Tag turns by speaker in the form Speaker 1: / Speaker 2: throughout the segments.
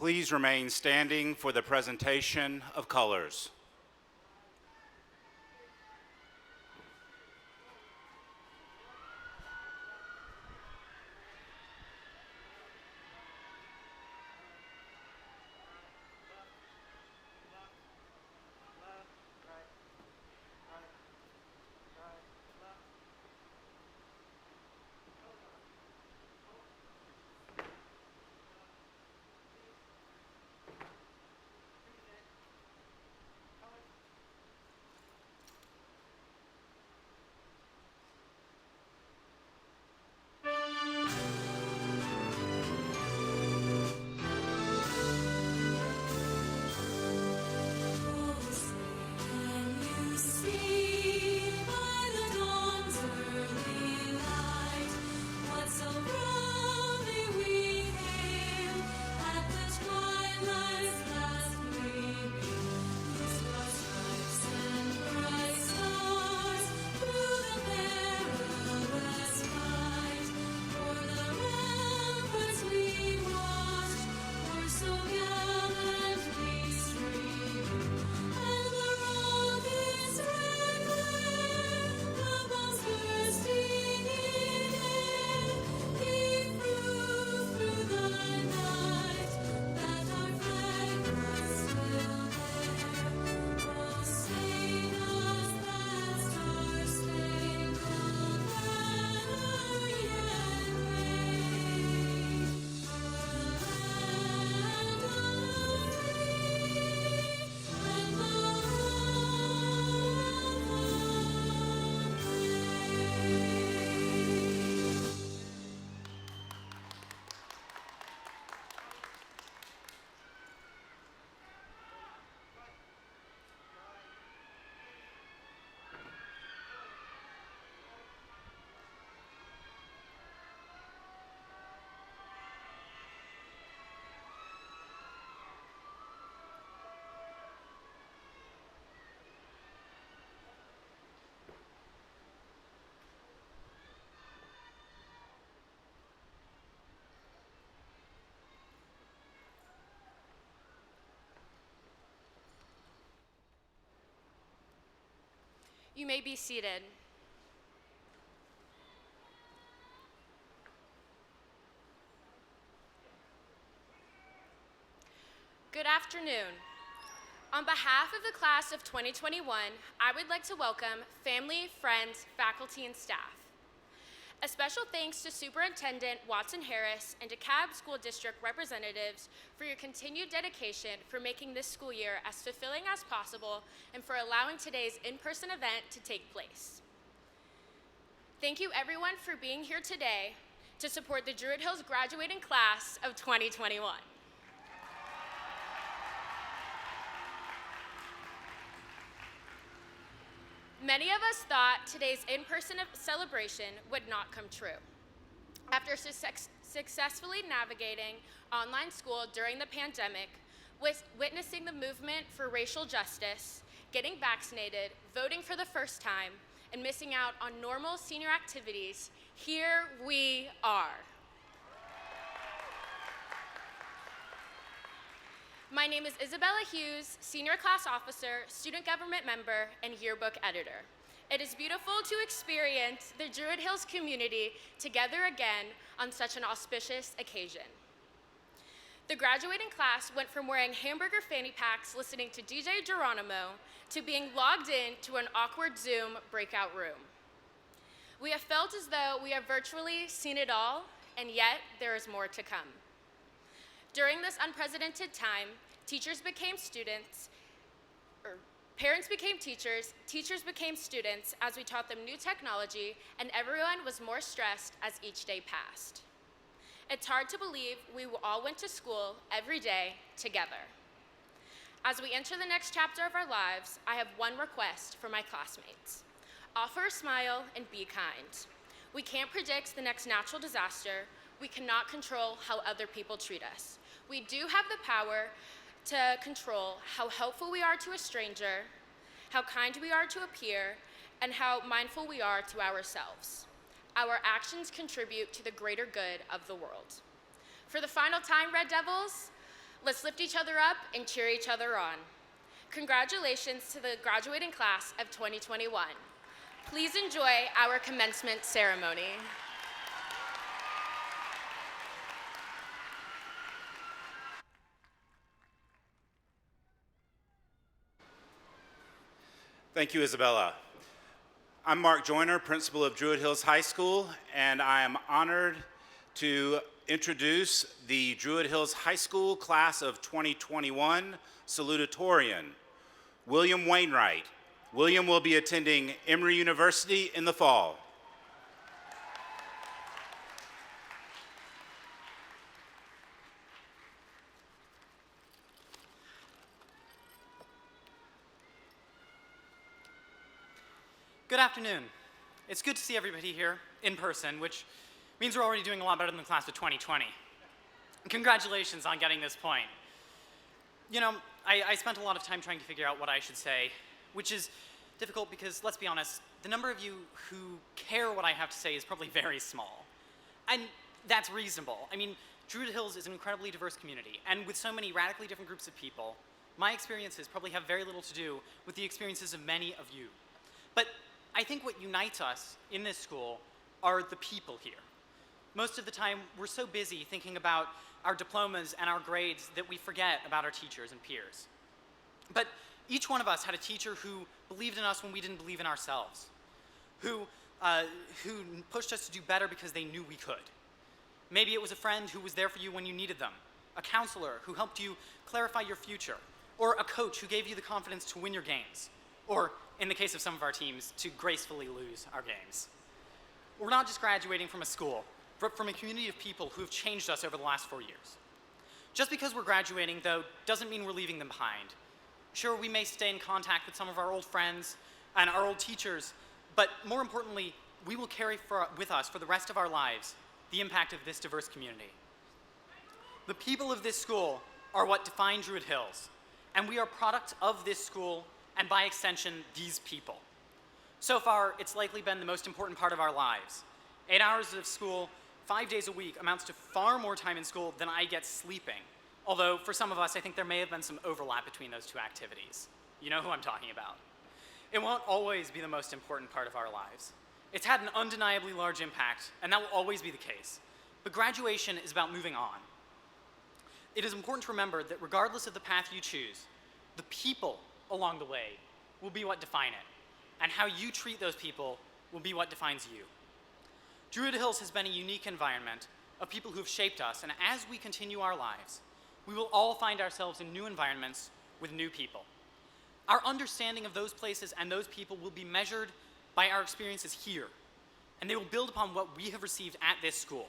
Speaker 1: Please remain standing for the presentation of colors.
Speaker 2: You may be seated. Good afternoon. On behalf of the class of 2021, I would like to welcome family, friends, faculty, and staff. A special thanks to Superintendent Watson Harris and DeKalb School District representatives for your continued dedication for making this school year as fulfilling as possible and for allowing today's in-person event to take place. Thank you everyone for being here today to support the Druid Hills graduating class of 2021. Many of us thought today's in-person celebration would not come true. After successfully navigating online school during the pandemic, witnessing the movement for racial justice, getting vaccinated, voting for the first time, and missing out on normal senior activities, here we are. My name is Isabella Hughes, Senior Class Officer, Student Government Member, and Yearbook Editor. It is beautiful to experience the Druid Hills community together again on such an auspicious occasion. The graduating class went from wearing hamburger fanny packs listening to DJ Geronimo to being logged in to an awkward Zoom breakout room. We have felt as though we have virtually seen it all, and yet there is more to come. During this unprecedented time, teachers became students, parents became teachers, teachers became students as we taught them new technology, and everyone was more stressed as each day passed. It's hard to believe we all went to school every day together. As we enter the next chapter of our lives, I have one request for my classmates. Offer a smile and be kind. We can't predict the next natural disaster. We cannot control how other people treat us. We do have the power to control how helpful we are to a stranger, how kind we are to a peer, and how mindful we are to ourselves. Our actions contribute to the greater good of the world. For the final time, Red Devils, Let's lift each other up and cheer each other on. Congratulations to the graduating class of 2021. Please enjoy our commencement ceremony.
Speaker 1: Thank you, Isabella. I'm Mark Joyner, principal of Druid Hills High School, and I am honored to introduce the Druid Hills High School class of 2021 Salutatorian, William Wainwright. William will be attending Emory University in the fall.
Speaker 3: Good afternoon. It's good to see everybody here in person, which means we're already doing a lot better than the class of 2020. Congratulations on getting this point. You know, I spent a lot of time trying to figure out what I should say, which is difficult because, let's be honest, the number of you who care what I have to say is probably very small. And that's reasonable. I mean, Druid Hills is an incredibly diverse community, and with so many radically different groups of people, my experiences probably have very little to do with the experiences of many of you. But I think what unites us in this school are the people here. Most of the time, we're so busy thinking about our diplomas and our grades that we forget about our teachers and peers. But each one of us had a teacher who believed in us when we didn't believe in ourselves, who pushed us to do better because they knew we could. Maybe it was a friend who was there for you when you needed them, a counselor who helped you clarify your future, or a coach who gave you the confidence to win your games, or, in the case of some of our teams, to gracefully lose our games. We're not just graduating from a school, but from a community of people who have changed us over the last 4 years. Just because we're graduating, though, doesn't mean we're leaving them behind. Sure, we may stay in contact with some of our old friends and our old teachers, but more importantly, we will carry with us for the rest of our lives the impact of this diverse community. The people of this school are what define Druid Hills, and we are products of this school and by extension, these people. So far, it's likely been the most important part of our lives. 8 hours of school, 5 days a week, amounts to far more time in school than I get sleeping. Although, for some of us, I think there may have been some overlap between those two activities. You know who I'm talking about. It won't always be the most important part of our lives. It's had an undeniably large impact, and that will always be the case. But graduation is about moving on. It is important to remember that regardless of the path you choose, the people along the way will be what define it, and how you treat those people will be what defines you. Druid Hills has been a unique environment of people who have shaped us, and as we continue our lives, we will all find ourselves in new environments with new people. Our understanding of those places and those people will be measured by our experiences here, and they will build upon what we have received at this school.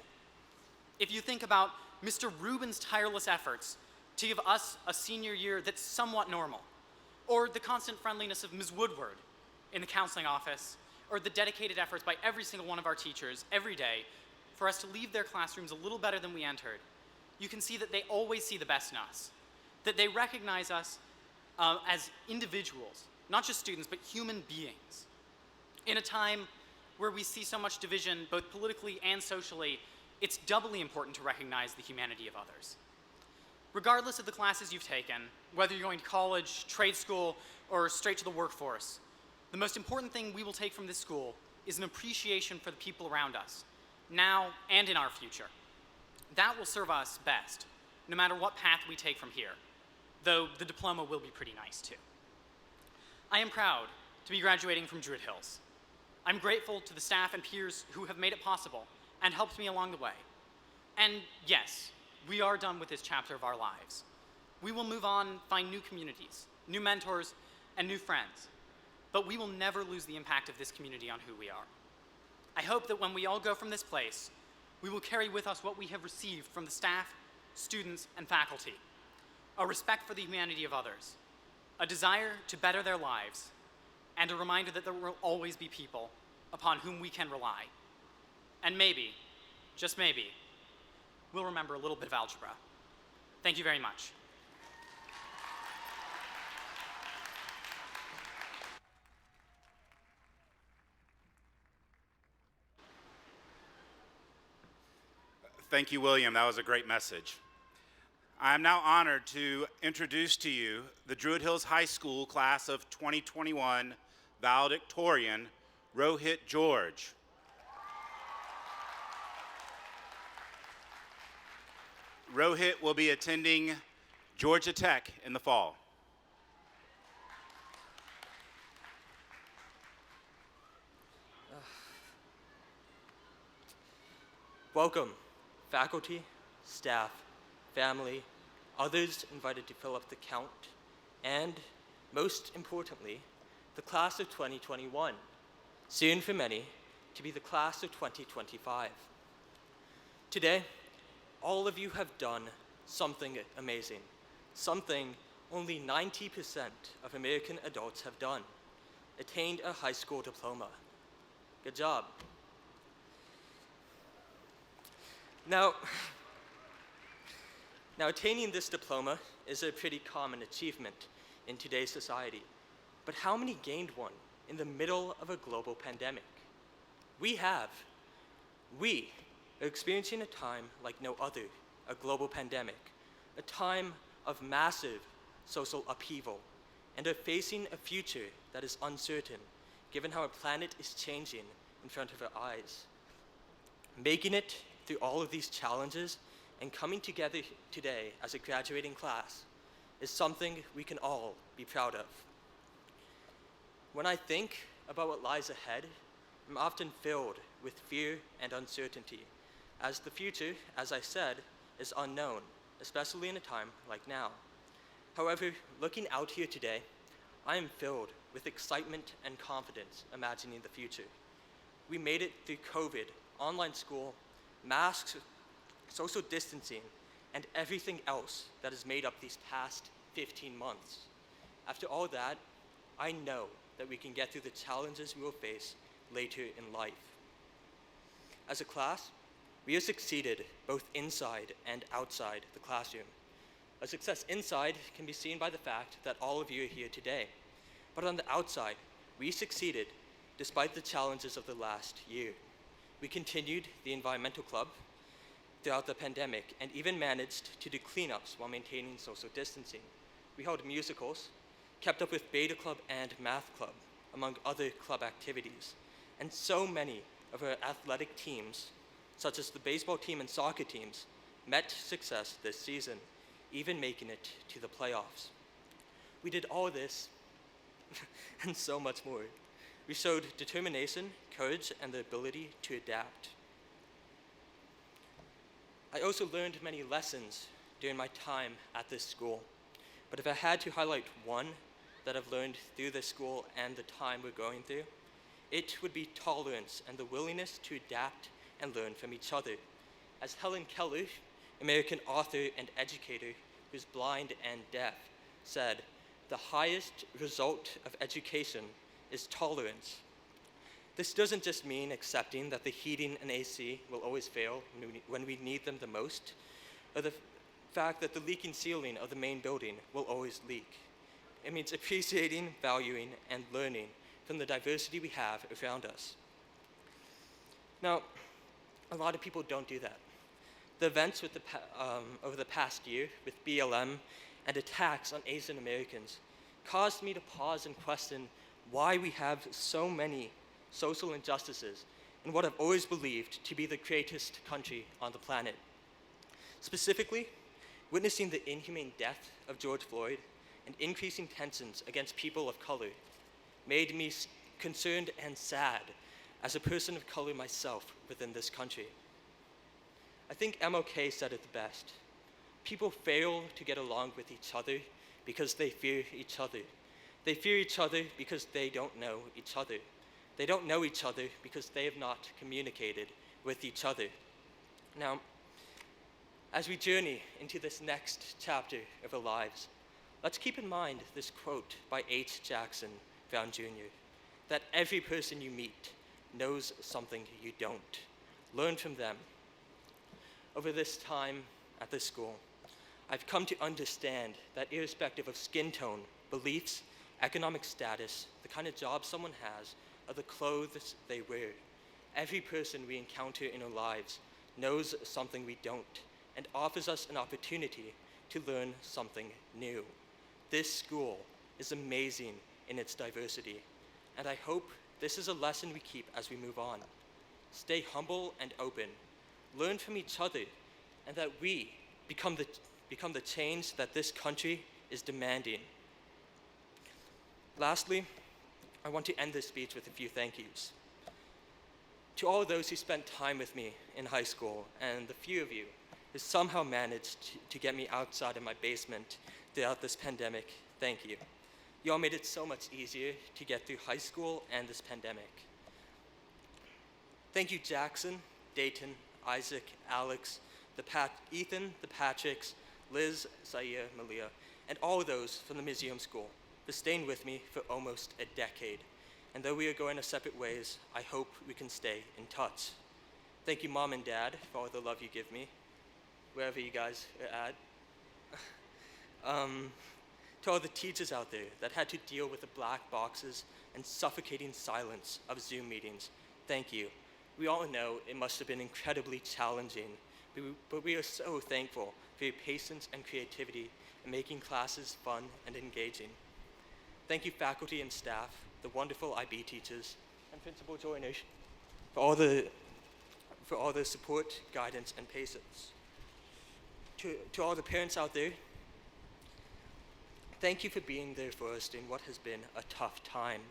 Speaker 3: If you think about Mr. Rubin's tireless efforts to give us a senior year that's somewhat normal, or the constant friendliness of Ms. Woodward in the counseling office, or the dedicated efforts by every single one of our teachers every day for us to leave their classrooms a little better than we entered, you can see that they always see the best in us, that they recognize us as individuals, not just students, but human beings. In a time where we see so much division, both politically and socially, it's doubly important to recognize the humanity of others. Regardless of the classes you've taken, whether you're going to college, trade school, or straight to the workforce, the most important thing we will take from this school is an appreciation for the people around us, now and in our future. That will serve us best, no matter what path we take from here, though the diploma will be pretty nice too. I am proud to be graduating from Druid Hills. I'm grateful to the staff and peers who have made it possible and helped me along the way. And yes, we are done with this chapter of our lives. We will move on, find new communities, new mentors, and new friends. But we will never lose the impact of this community on who we are. I hope that when we all go from this place, we will carry with us what we have received from the staff, students, and faculty. A respect for the humanity of others, a desire to better their lives, and a reminder that there will always be people upon whom we can rely. And maybe, just maybe, we'll remember a little bit of algebra. Thank you very much.
Speaker 1: Thank you, William. That was a great message. I am now honored to introduce to you the Druid Hills High School class of 2021 Valedictorian, Rohit George. Rohit will be attending Georgia Tech in the fall.
Speaker 4: Welcome, faculty, staff, family, others invited to fill up the count, and, most importantly, the class of 2021, soon for many to be the class of 2025. Today, all of you have done something amazing, something only 90% of American adults have done, attained a high school diploma. Good job. Now, attaining this diploma is a pretty common achievement in today's society, but how many gained one in the middle of a global pandemic? We have. We are experiencing a time like no other, a global pandemic, a time of massive social upheaval, and are facing a future that is uncertain, given how our planet is changing in front of our eyes. Making it through all of these challenges and coming together today as a graduating class is something we can all be proud of. When I think about what lies ahead, I'm often filled with fear and uncertainty, as the future, as I said, is unknown, especially in a time like now. However, looking out here today, I am filled with excitement and confidence imagining the future. We made it through COVID, online school, masks, social distancing, and everything else that has made up these past 15 months. After all that, I know that we can get through the challenges we will face later in life. As a class, we have succeeded both inside and outside the classroom. Our success inside can be seen by the fact that all of you are here today. But on the outside, we succeeded despite the challenges of the last year. We continued the environmental club throughout the pandemic and even managed to do cleanups while maintaining social distancing. We held musicals, kept up with beta club and math club, among other club activities. And so many of our athletic teams, such as the baseball team and soccer teams, met success this season, even making it to the playoffs. We did all this and so much more. We showed determination, courage, and the ability to adapt. I also learned many lessons during my time at this school, but if I had to highlight one that I've learned through this school and the time we're going through, it would be tolerance and the willingness to adapt and learn from each other. As Helen Keller, American author and educator who's blind and deaf, said, "The highest result of education is tolerance." This doesn't just mean accepting that the heating and AC will always fail when we need them the most, or the fact that the leaking ceiling of the main building will always leak. It means appreciating, valuing, and learning from the diversity we have around us. Now, a lot of people don't do that. The events with over the past year with BLM and attacks on Asian Americans caused me to pause and question why we have so many social injustices in what I've always believed to be the greatest country on the planet. Specifically, witnessing the inhumane death of George Floyd and increasing tensions against people of color made me concerned and sad as a person of color myself within this country. I think MLK said it the best. People fail to get along with each other because they fear each other. They fear each other because they don't know each other. They don't know each other because they have not communicated with each other. Now, as we journey into this next chapter of our lives, let's keep in mind this quote by H. Jackson Brown Jr., that every person you meet knows something you don't. Learn from them. Over this time at this school, I've come to understand that irrespective of skin tone, beliefs, economic status, the kind of job someone has, or the clothes they wear, every person we encounter in our lives knows something we don't and offers us an opportunity to learn something new. This school is amazing in its diversity, and I hope this is a lesson we keep as we move on. Stay humble and open, learn from each other, and that we become the change that this country is demanding. Lastly, I want to end this speech with a few thank yous. To all those who spent time with me in high school, and the few of you who somehow managed to get me outside of my basement throughout this pandemic, thank you. You all made it so much easier to get through high school and this pandemic. Thank you, Jackson, Dayton, Isaac, Alex, Ethan, the Patricks, Liz, Zaire, Malia, and all of those from the museum school for staying with me for almost a decade. And though we are going our separate ways, I hope we can stay in touch. Thank you, Mom and Dad, for all the love you give me, wherever you guys are at. To all the teachers out there that had to deal with the black boxes and suffocating silence of Zoom meetings, thank you. We all know it must have been incredibly challenging, but we are so thankful for your patience and creativity in making classes fun and engaging. Thank you, faculty and staff, the wonderful IB teachers, and Principal Joyner for all the support, guidance, and patience. To all the parents out there, thank you for being there for us in what has been a tough time.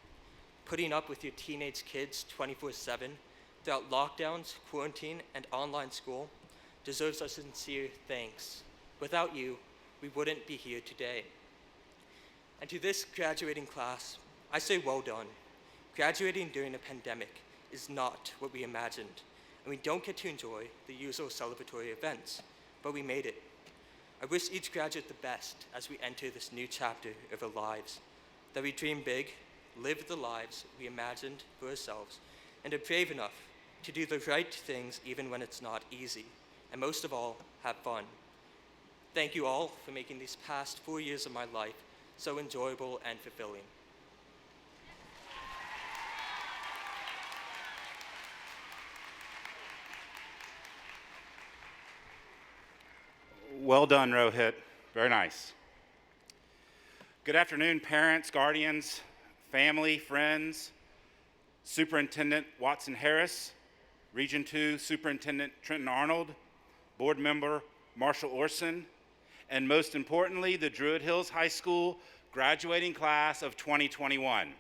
Speaker 4: Putting up with your teenage kids 24/7 throughout lockdowns, quarantine, and online school deserves our sincere thanks. Without you, we wouldn't be here today. And to this graduating class, I say well done. Graduating during a pandemic is not what we imagined, and we don't get to enjoy the usual celebratory events, but we made it. I wish each graduate the best as we enter this new chapter of our lives, that we dream big, live the lives we imagined for ourselves, and are brave enough to do the right things even when it's not easy, and most of all, have fun. Thank you all for making these past 4 years of my life so enjoyable and fulfilling.
Speaker 1: Well done, Rohit. Very nice. Good afternoon, parents, guardians, family, friends, Superintendent Watson Harris, Region 2 Superintendent Trenton Arnold, Board Member Marshall Orson, and most importantly, the Druid Hills High School graduating class of 2021.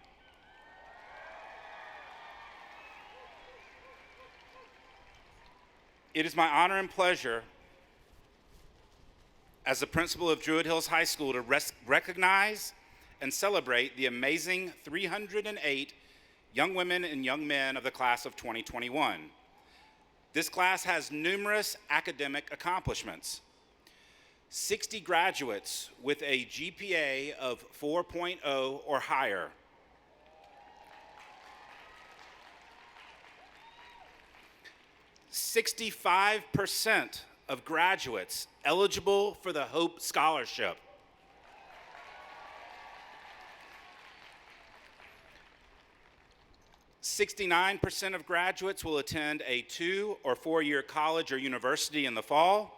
Speaker 1: It is my honor and pleasure as the principal of Druid Hills High School to recognize and celebrate the amazing 308 young women and young men of the class of 2021. This class has numerous academic accomplishments. 60 graduates with a GPA of 4.0 or higher. 65% of graduates eligible for the Hope Scholarship. 69% of graduates will attend a 2 or 4-year college or university in the fall,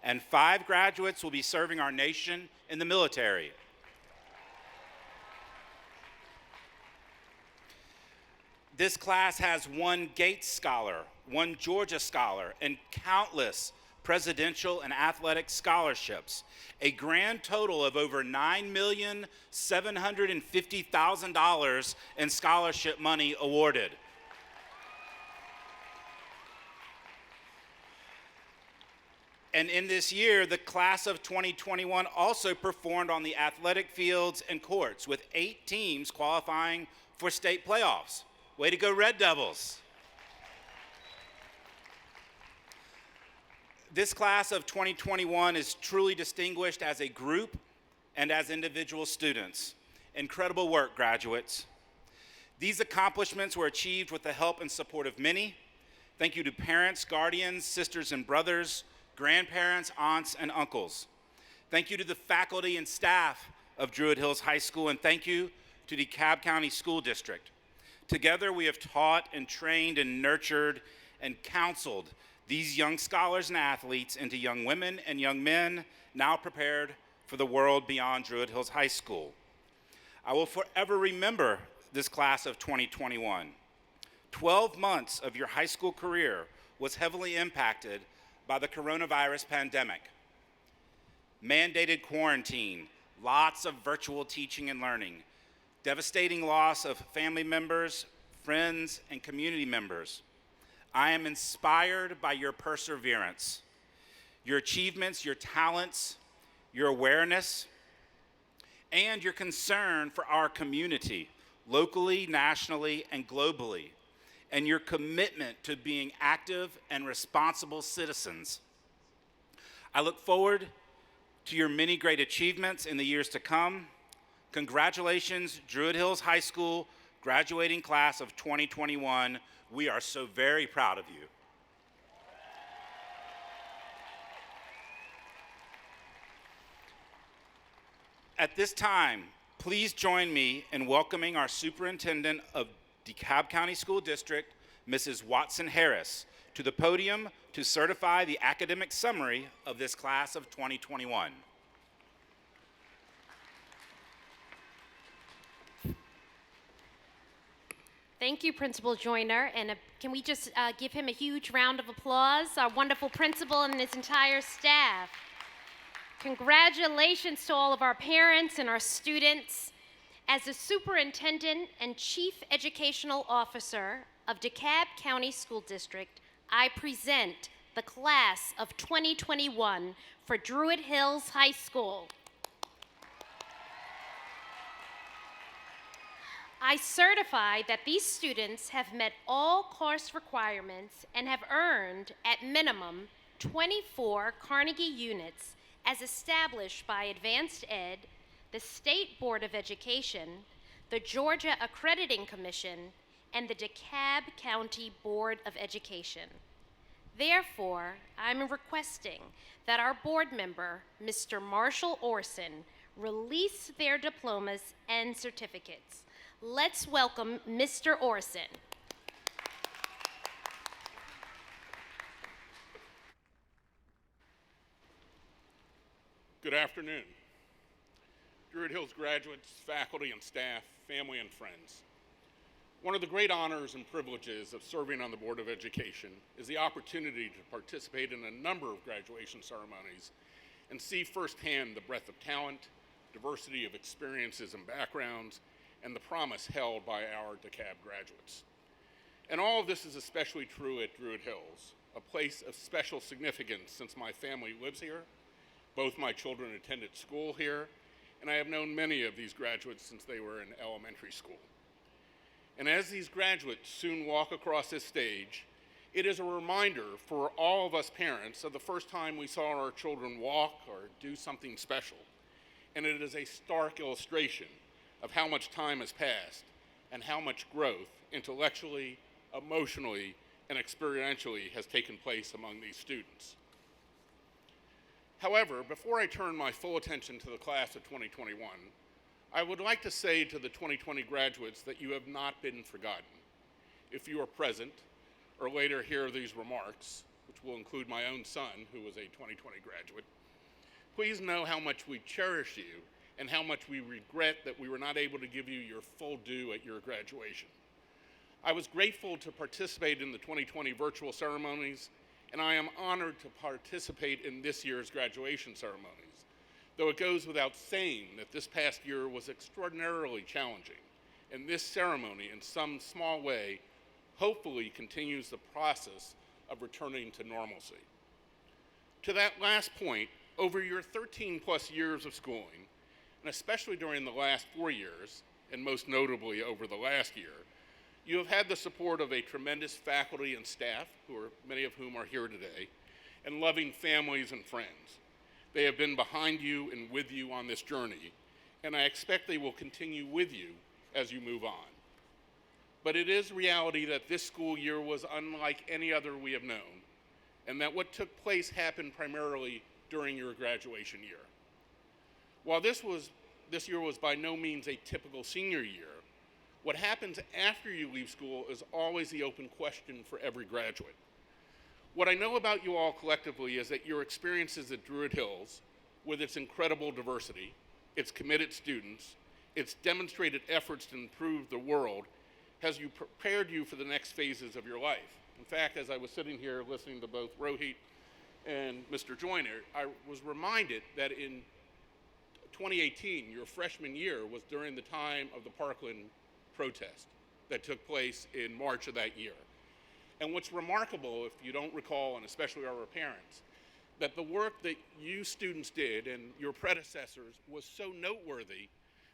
Speaker 1: and 5 graduates will be serving our nation in the military. This class has 1 Gates Scholar, 1 Georgia Scholar, and countless presidential and athletic scholarships, a grand total of over $9,750,000 in scholarship money awarded. And in this year, the class of 2021 also performed on the athletic fields and courts, with 8 teams qualifying for state playoffs. Way to go, Red Devils. This class of 2021 is truly distinguished as a group and as individual students. Incredible work, graduates. These accomplishments were achieved with the help and support of many. Thank you to parents, guardians, sisters and brothers, grandparents, aunts, and uncles. Thank you to the faculty and staff of Druid Hills High School, and thank you to DeKalb County School District. Together, we have taught and trained and nurtured and counseled these young scholars and athletes into young women and young men now prepared for the world beyond Druid Hills High School. I will forever remember this class of 2021. 12 months of your high school career was heavily impacted by the coronavirus pandemic. Mandated quarantine, lots of virtual teaching and learning, devastating loss of family members, friends, and community members. I am inspired by your perseverance, your achievements, your talents, your awareness, and your concern for our community, locally, nationally, and globally, and your commitment to being active and responsible citizens. I look forward to your many great achievements in the years to come. Congratulations, Druid Hills High School graduating class of 2021. We are so very proud of you. At this time, please join me in welcoming our Superintendent of DeKalb County School District, Mrs. Watson Harris, to the podium to certify the academic summary of this class of 2021.
Speaker 5: Thank you, Principal Joyner, and can we just give him a huge round of applause, our wonderful principal and his entire staff. Congratulations to all of our parents and our students. As the Superintendent and Chief Educational Officer of DeKalb County School District, I present the class of 2021 for Druid Hills High School. I certify that these students have met all course requirements and have earned, at minimum, 24 Carnegie units as established by Advanced Ed, the State Board of Education, the Georgia Accrediting Commission, and the DeKalb County Board of Education. Therefore, I'm requesting that our board member, Mr. Marshall Orson, release their diplomas and certificates. Let's welcome Mr. Orson.
Speaker 6: Good afternoon. Druid Hills graduates, faculty and staff, family and friends. One of the great honors and privileges of serving on the Board of Education is the opportunity to participate in a number of graduation ceremonies and see firsthand the breadth of talent, diversity of experiences and backgrounds, and the promise held by our DeKalb graduates. And all of this is especially true at Druid Hills, a place of special significance since my family lives here. Both my children attended school here, and I have known many of these graduates since they were in elementary school. And as these graduates soon walk across this stage, it is a reminder for all of us parents of the first time we saw our children walk or do something special. And it is a stark illustration of how much time has passed and how much growth intellectually, emotionally, and experientially has taken place among these students. However, before I turn my full attention to the class of 2021, I would like to say to the 2020 graduates that you have not been forgotten. If you are present or later hear these remarks, which will include my own son, who was a 2020 graduate, please know how much we cherish you and how much we regret that we were not able to give you your full due at your graduation. I was grateful to participate in the 2020 virtual ceremonies, and I am honored to participate in this year's graduation ceremonies, though it goes without saying that this past year was extraordinarily challenging, and this ceremony, in some small way, hopefully continues the process of returning to normalcy. To that last point, over your 13 plus years of schooling, and especially during the last 4 years, and most notably over the last year, you have had the support of a tremendous faculty and staff, many of whom are here today, and loving families and friends. They have been behind you and with you on this journey, and I expect they will continue with you as you move on. But it is reality that this school year was unlike any other we have known, and that what took place happened primarily during your graduation year. While this year was by no means a typical senior year, what happens after you leave school is always the open question for every graduate. What I know about you all collectively is that your experiences at Druid Hills, with its incredible diversity, its committed students, its demonstrated efforts to improve the world, has prepared you for the next phases of your life. In fact, as I was sitting here listening to both Rohit and Mr. Joyner, I was reminded that in 2018, your freshman year, was during the time of the Parkland protest that took place in March of that year. And what's remarkable, if you don't recall, and especially our parents, that the work that you students did and your predecessors was so noteworthy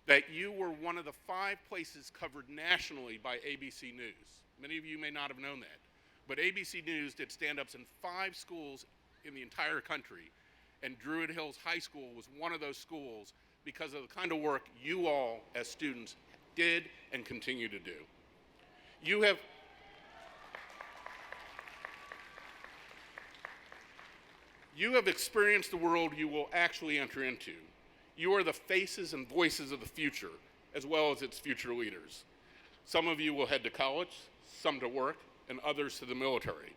Speaker 6: that you were one of the 5 places covered nationally by ABC News. Many of you may not have known that, but ABC News did stand-ups in 5 schools in the entire country, and Druid Hills High School was one of those schools because of the kind of work you all as students did and continue to do. You have experienced the world you will actually enter into. You are the faces and voices of the future, as well as its future leaders. Some of you will head to college, some to work, and others to the military.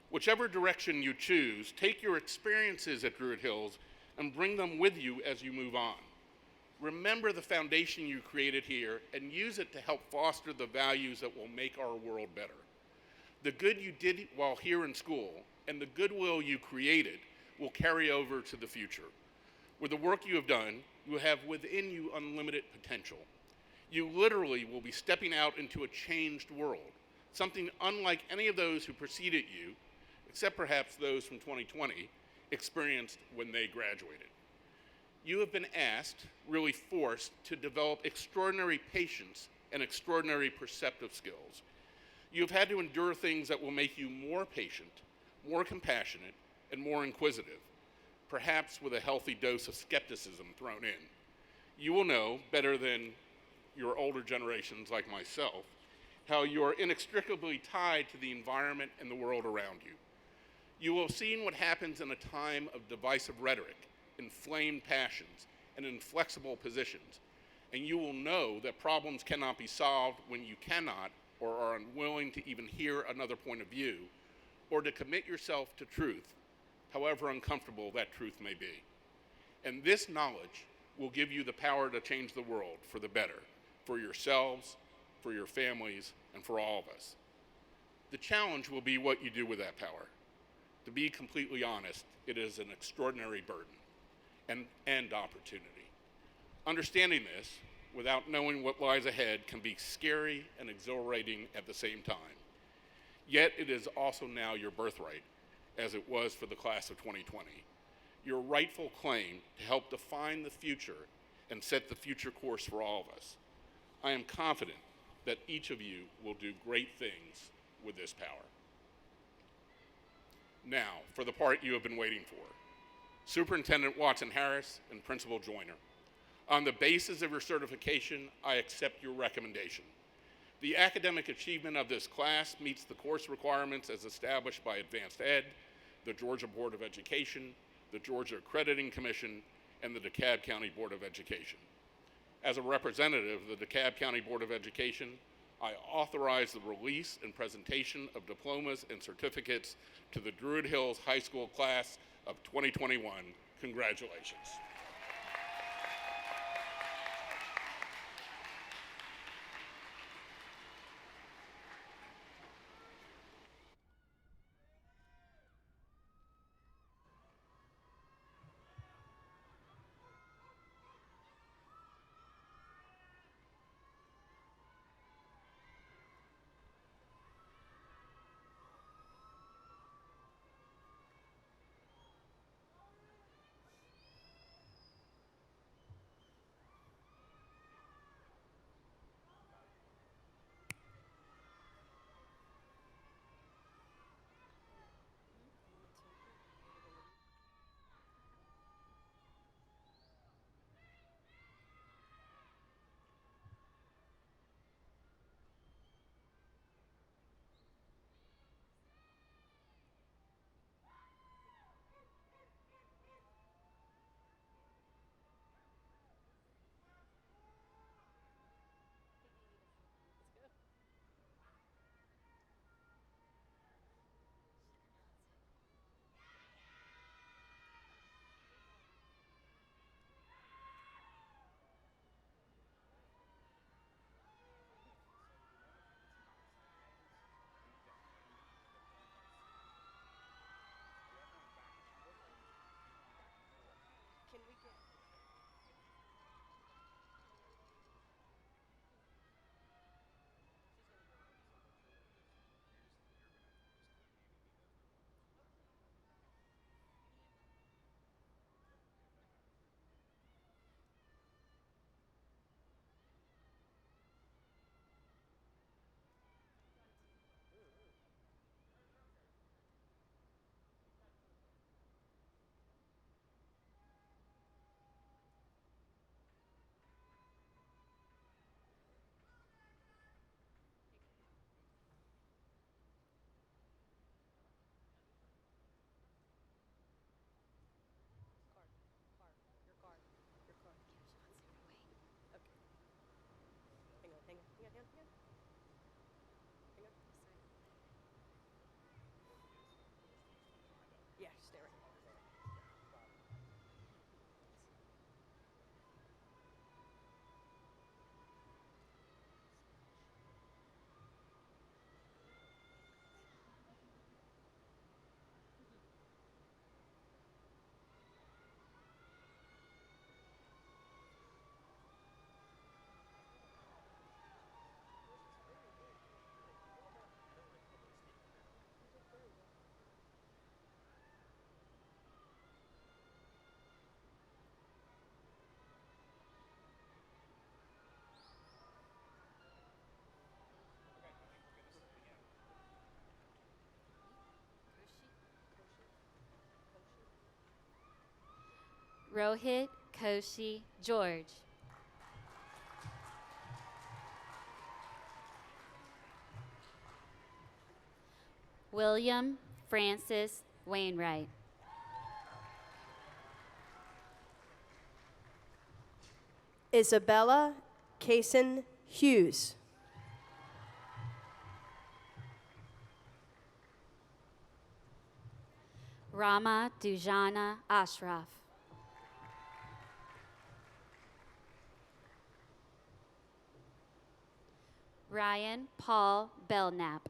Speaker 6: Whichever direction you choose, take your experiences at Druid Hills and bring them with you as you move on. Remember the foundation you created here and use it to help foster the values that will make our world better. The good you did while here in school and the goodwill you created will carry over to the future. With the work you have done, you have within you unlimited potential. You literally will be stepping out into a changed world, something unlike any of those who preceded you, except perhaps those from 2020, experienced when they graduated. You have been asked, really forced, to develop extraordinary patience and extraordinary perceptive skills. You have had to endure things that will make you more patient, more compassionate, and more inquisitive, perhaps with a healthy dose of skepticism thrown in. You will know, better than your older generations like myself, how you are inextricably tied to the environment and the world around you. You will have seen what happens in a time of divisive rhetoric, inflamed passions, and inflexible positions, and you will know that problems cannot be solved when you cannot or are unwilling to even hear another point of view, or to commit yourself to truth, however uncomfortable that truth may be. And this knowledge will give you the power to change the world for the better, for yourselves, for your families, and for all of us. The challenge will be what you do with that power. To be completely honest, it is an extraordinary burden and opportunity. Understanding this, without knowing what lies ahead, can be scary and exhilarating at the same time. Yet it is also now your birthright, as it was for the class of 2020, your rightful claim to help define the future and set the future course for all of us. I am confident that each of you will do great things with this power. Now, for the part you have been waiting for. Superintendent Watson-Harris and Principal Joyner. On the basis of your certification, I accept your recommendation. The academic achievement of this class meets the course requirements as established by Advanced Ed, the Georgia Board of Education, the Georgia Accrediting Commission, and the DeKalb County Board of Education. As a representative of the DeKalb County Board of Education, I authorize the release and presentation of diplomas and certificates to the Druid Hills High School class of 2021. Congratulations.
Speaker 7: Rohit Koshi George. William Francis Wainwright.
Speaker 8: Isabella Kaysen Hughes.
Speaker 7: Rama Dujana Ashraf. Ryan Paul Belknap.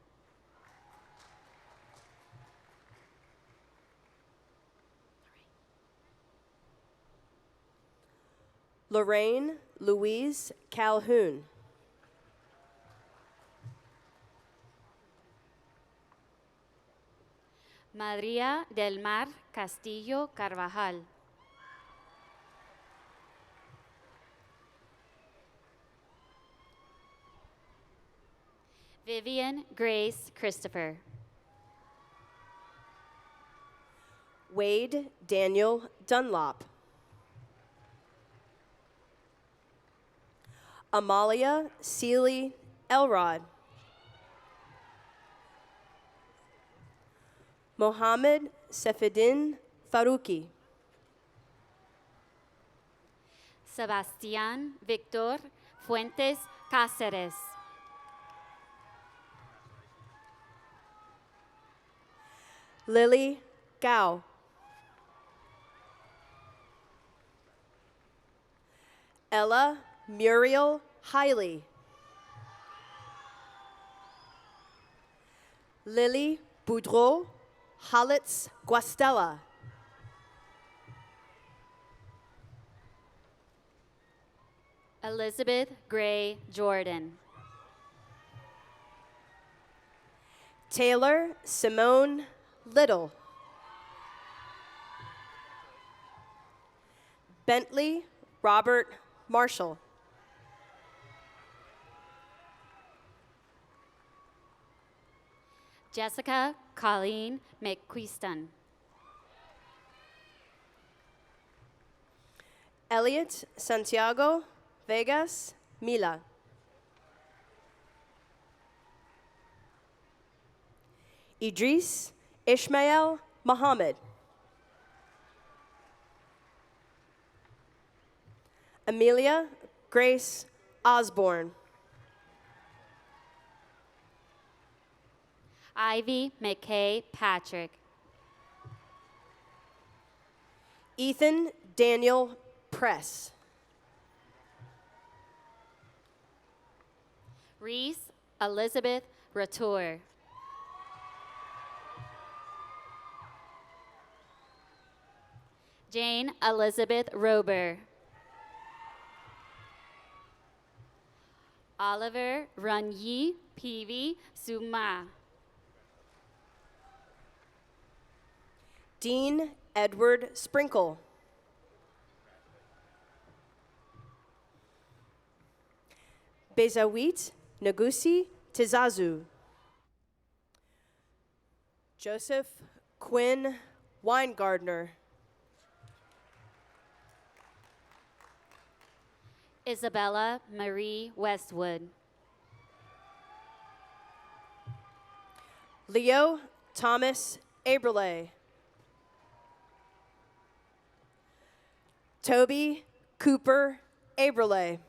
Speaker 8: Lorraine Louise Calhoun.
Speaker 7: María del Mar Castillo Carvajal. Vivian Grace Christopher.
Speaker 8: Wade Daniel Dunlop. Amalia Seeley Elrod. Mohammed Sefedin Farouki.
Speaker 7: Sebastián Victor Fuentes Cáceres.
Speaker 8: Lily Gao. Ella Muriel Hiley. Lily Boudreau Halitz Guastella.
Speaker 7: Elizabeth Gray Jordan.
Speaker 8: Taylor Simone Little. Bentley Robert Marshall.
Speaker 7: Jessica Colleen McQuiston.
Speaker 8: Elliot Santiago Vegas Mila. Idris Ishmael Muhammad. Amelia Grace Osborne.
Speaker 7: Ivy McKay Patrick.
Speaker 8: Ethan Daniel Press.
Speaker 7: Reese Elizabeth Ratour. Jane Elizabeth Rober. Oliver Runyi Peavy Suma.
Speaker 8: Dean Edward Sprinkle. Bezawit Nagusi Tizazu. Joseph Quinn Weingardner.
Speaker 7: Isabella Marie Westwood.
Speaker 8: Leo Thomas Aberlay. Toby Cooper Aberlay.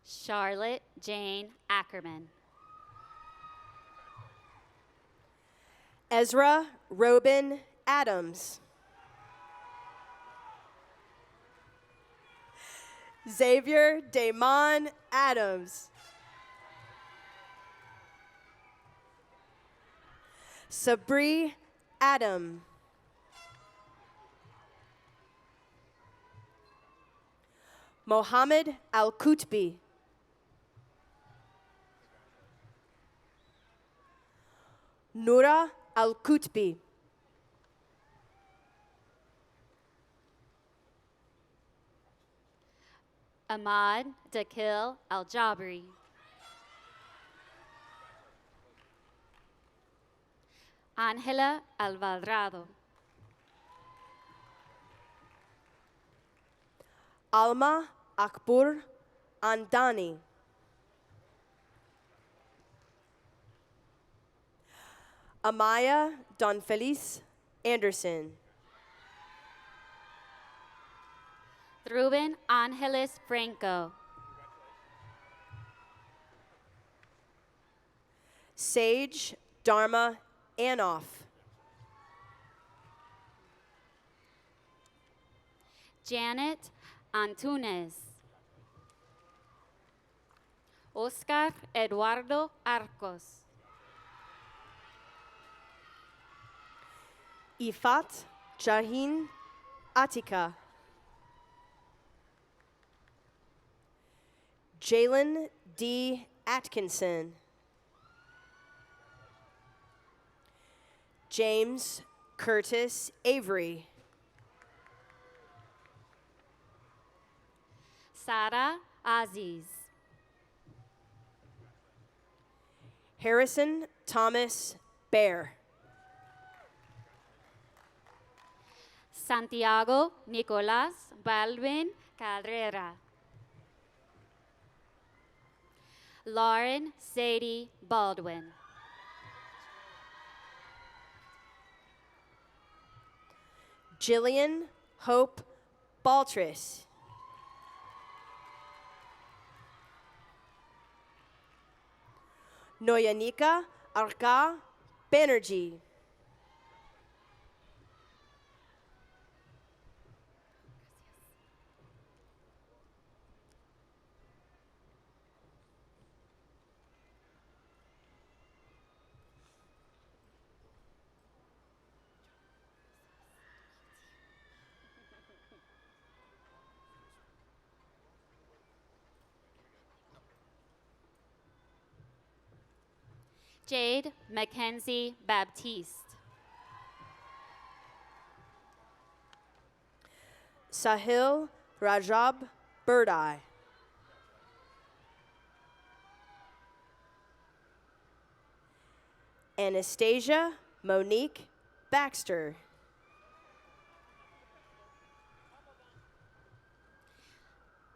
Speaker 7: Charlotte Jane Ackerman.
Speaker 8: Ezra Robin Adams. Xavier Damon Adams. Sabri Adam. Mohammed Al-Kutbi. Nura Al-Kutbi.
Speaker 7: Ahmad Dakil Al-Jabri. Ángela Alvarado.
Speaker 8: Alma Akbur Andani. Amaya Don Feliz Anderson.
Speaker 7: Ruben Ángeles Franco.
Speaker 8: Sage Dharma Anoff.
Speaker 7: Janet Antunes. Oscar Eduardo Arcos.
Speaker 8: Ifat Jahin Atika. Jalen D. Atkinson. James Curtis Avery.
Speaker 7: Sara Aziz.
Speaker 8: Harrison Thomas Bear.
Speaker 7: Santiago Nicolás Baldwin Carrera. Lauren Sadie Baldwin.
Speaker 8: Jillian Hope Baltris. Noyanika Arka Banerjee.
Speaker 7: Jade Mackenzie Baptiste.
Speaker 8: Sahil Rajab Birdeye. Anastasia Monique Baxter.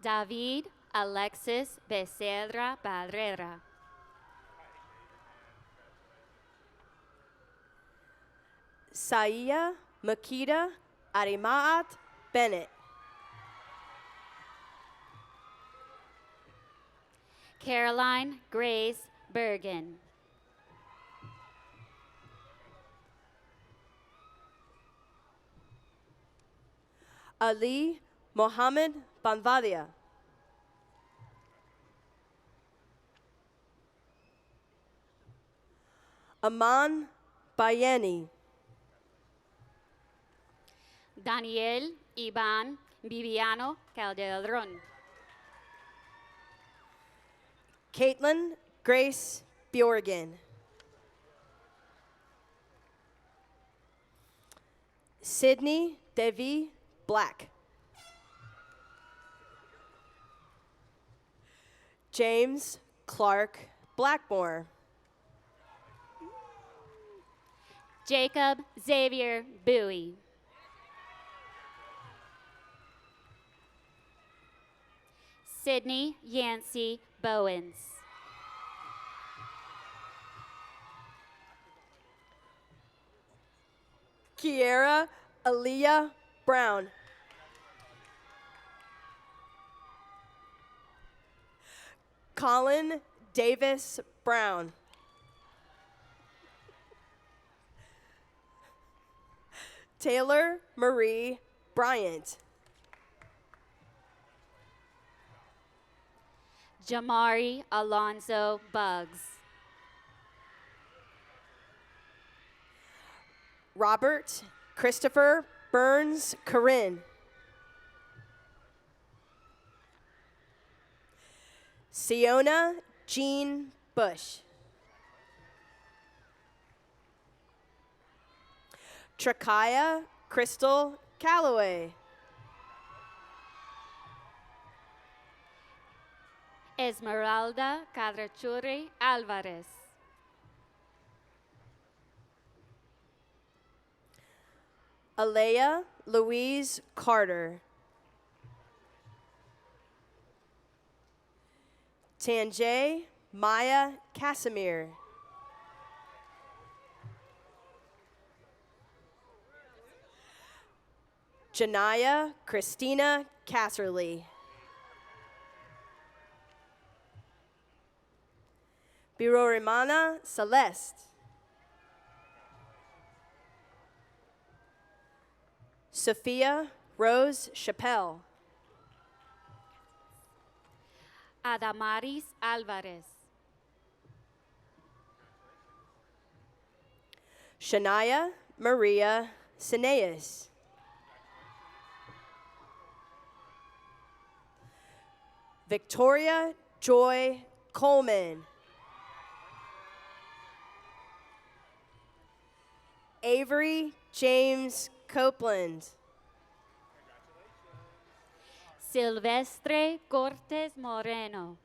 Speaker 7: David Alexis Becerra Barrera.
Speaker 8: Saia Makita Arimaat Bennett.
Speaker 7: Caroline Grace Bergen.
Speaker 8: Ali Mohammed Banvadia. Aman Bayani.
Speaker 7: Daniel Iván Viviano Calderon.
Speaker 8: Caitlin Grace Bjorgen. Sydney Devi Black. James Clark Blackmore.
Speaker 7: Jacob Xavier Bowie. Sydney Yancey Bowens.
Speaker 8: Kiera Aaliyah Brown. Colin Davis Brown. Taylor Marie Bryant.
Speaker 7: Jamari Alonzo Buggs.
Speaker 8: Robert Christopher Burns Corinne. Siona Jean Bush. Trakaya Crystal Calloway.
Speaker 7: Esmeralda Cadrachuri Alvarez.
Speaker 8: Alea Louise Carter. Tanjay Maya Casimir. Janaya Christina Casserly. Birorimana Celeste. Sophia Rose Chappelle.
Speaker 7: Adamaris Alvarez.
Speaker 8: Shania Maria Sineas. Victoria Joy Coleman. Avery James Copeland.
Speaker 7: Silvestre Cortes Moreno.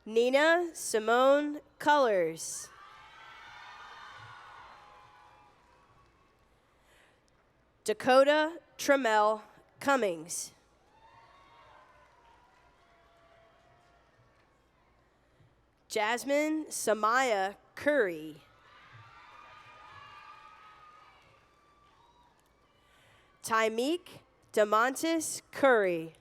Speaker 8: Nina Simone Colors. Dakota Trammell Cummings. Jasmine Samaya Curry. Tymeek Demontis Curry.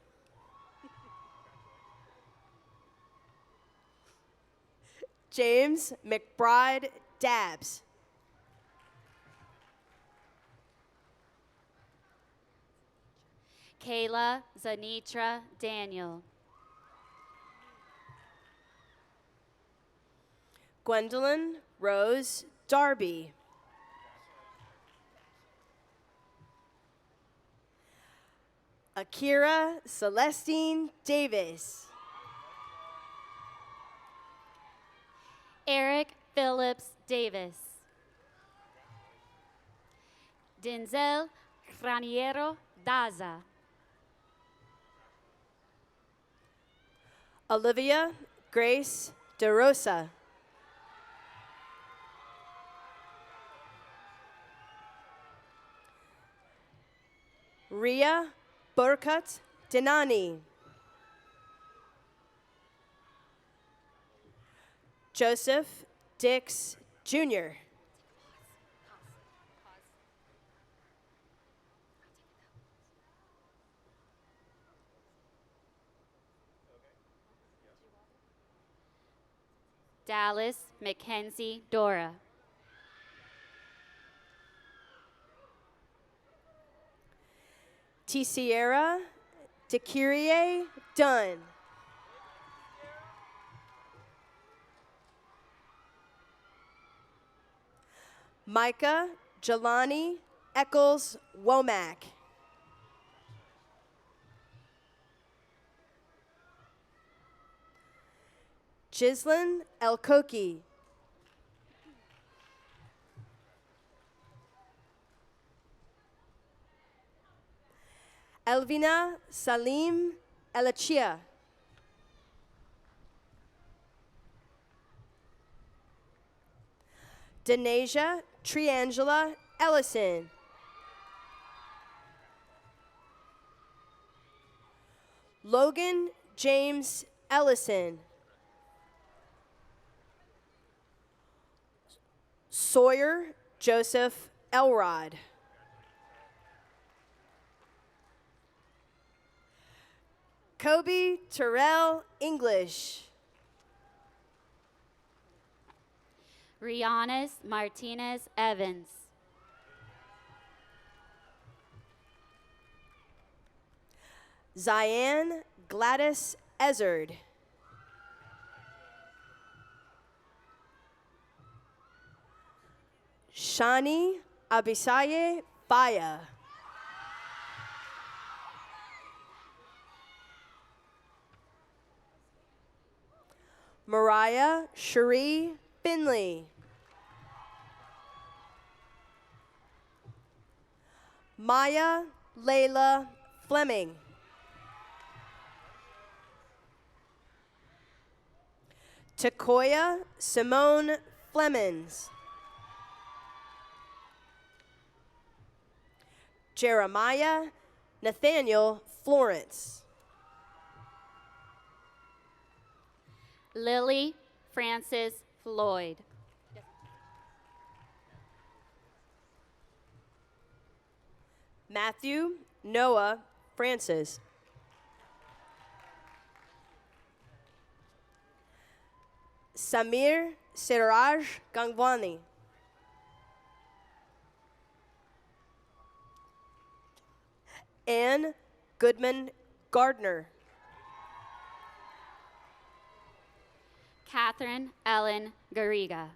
Speaker 8: James McBride Dabbs.
Speaker 7: Kayla Zanitra Daniel.
Speaker 8: Gwendolyn Rose Darby. Akira Celestine Davis.
Speaker 7: Eric Phillips Davis. Denzel Raniero Daza.
Speaker 8: Olivia Grace DeRosa. Ria Burkat Denani. Joseph Dix Jr.
Speaker 7: Dallas Mackenzie Dora.
Speaker 8: T. Sierra DeKirie Dunn. Micah Jelani Eccles Womack. Gislin Elkoki. Elvina Salim Elachia. Denasia Triangela Ellison. Logan James Ellison. Sawyer Joseph Elrod. Kobe Terrell English.
Speaker 7: Rihanna Martinez Evans.
Speaker 8: Ziane Gladys Ezard. Shani Abisaye Baya. Mariah Cherie Finley. Maya Layla Fleming. Takoya Simone Flemons. Jeremiah Nathaniel Florence.
Speaker 7: Lily Francis Floyd.
Speaker 8: Matthew Noah Francis. Samir Siraj Gangwani. Anne Goodman Gardner.
Speaker 7: Catherine Ellen Garriga.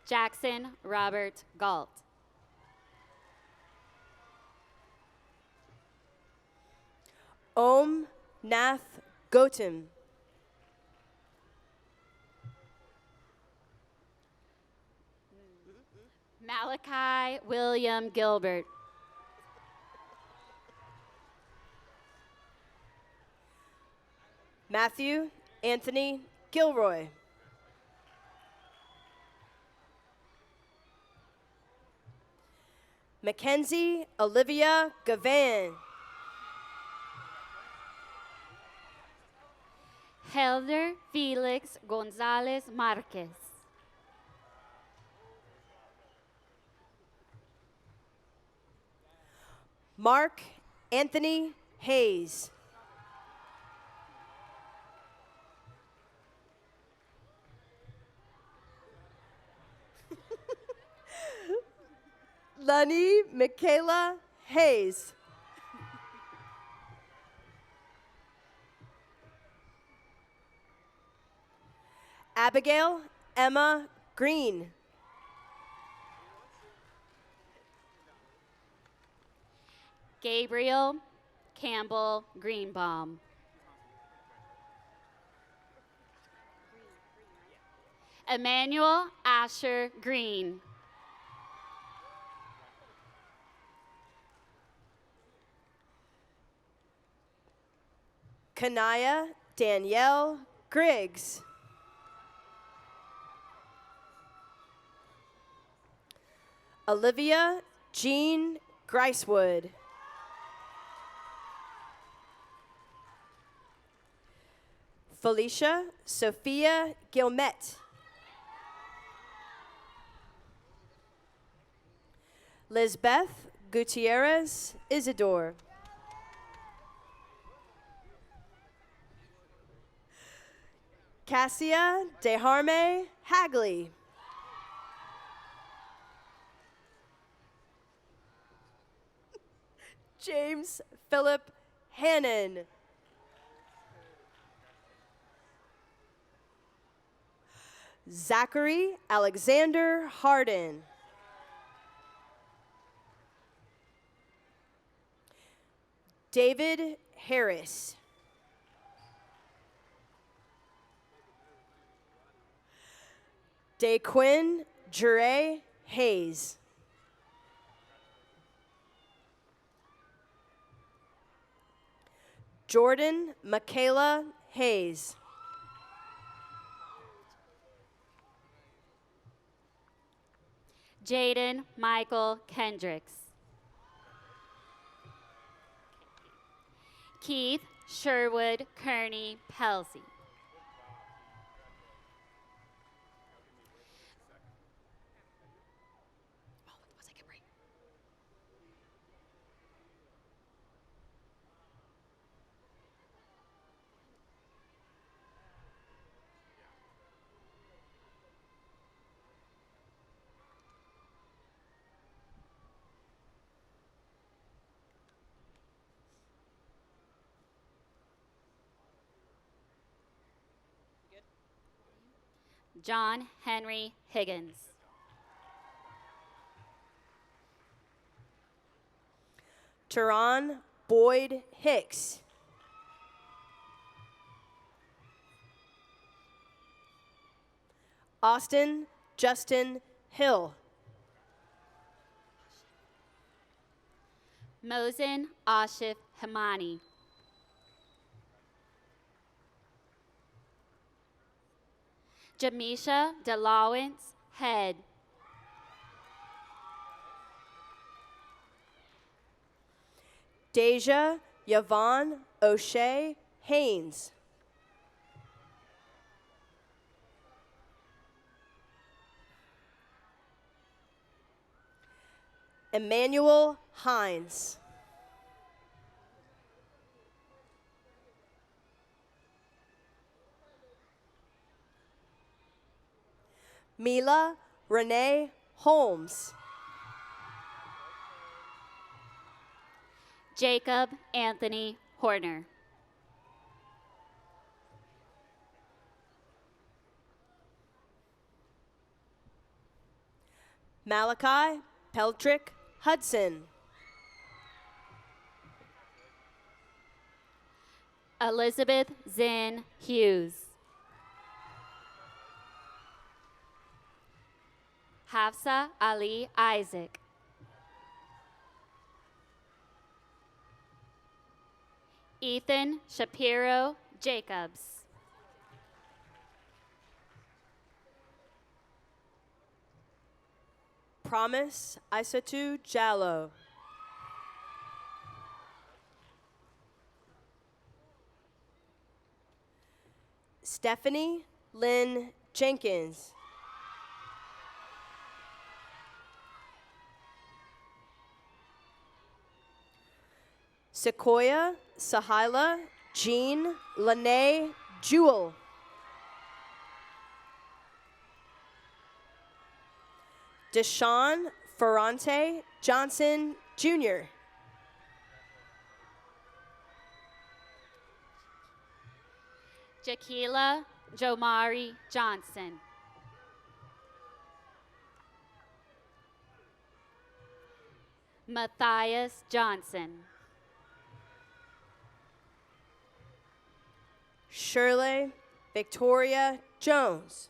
Speaker 7: Jackson Robert Galt.
Speaker 8: Om Nath Gautam.
Speaker 7: Malachi William Gilbert.
Speaker 8: Matthew Anthony Gilroy. Mackenzie Olivia Gavan.
Speaker 7: Helder Felix Gonzalez Marquez.
Speaker 8: Mark Anthony Hayes. Lani Michaela Hayes. Abigail Emma Green.
Speaker 7: Gabriel Campbell Greenbaum. Emmanuel Asher Green.
Speaker 8: Kanaya Danielle Griggs. Olivia Jean Gricewood. Felicia Sophia Gilmet. Lizbeth Gutierrez Isidore. Cassia DeHarme Hagley. James Philip Hannon. Zachary Alexander Harden. David Harris. Daquin Jure Hayes. Jordan Michaela Hayes.
Speaker 7: Jaden Michael Kendricks. Keith Sherwood Kearney Pelsey. John Henry Higgins.
Speaker 8: Teron Boyd Hicks. Austin Justin Hill.
Speaker 7: Mosen Ashif Hamani. Jamisha DeLawrence Head.
Speaker 8: Deja Yvonne O'Shea Haynes. Emmanuel Hines. Mila Renee Holmes.
Speaker 7: Jacob Anthony Horner.
Speaker 8: Malachi Peltrick Hudson.
Speaker 7: Elizabeth Zinn Hughes. Hafsa Ali Isaac. Ethan Shapiro Jacobs.
Speaker 8: Promise Isatu Jallo. Stephanie Lynn Jenkins. Sequoia Sahila Jean Lene Jewel. Deshaun Ferrante Johnson Jr.
Speaker 7: Jaquila Jomari Johnson. Matthias Johnson.
Speaker 8: Shirley Victoria Jones.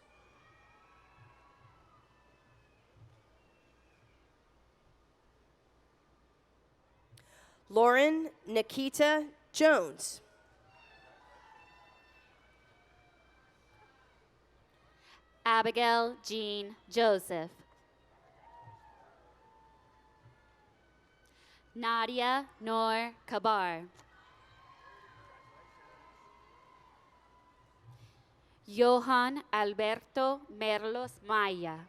Speaker 8: Lauren Nikita Jones.
Speaker 7: Abigail Jean Joseph. Nadia Noor Kabar. Johan Alberto Merlos Maya.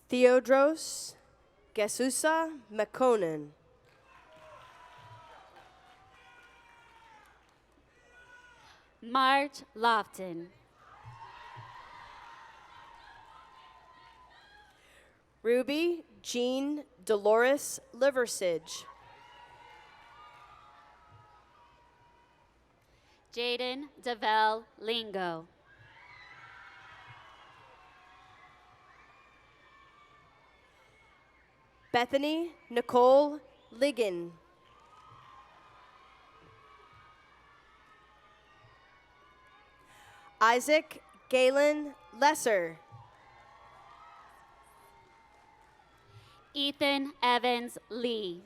Speaker 8: Theodros Gesusa McConan.
Speaker 7: Marge Lofton.
Speaker 8: Ruby Jean Dolores Liversidge.
Speaker 7: Jaden Devel Lingo.
Speaker 8: Bethany Nicole Ligon. Isaac Galen Lesser.
Speaker 7: Ethan Evans Lee.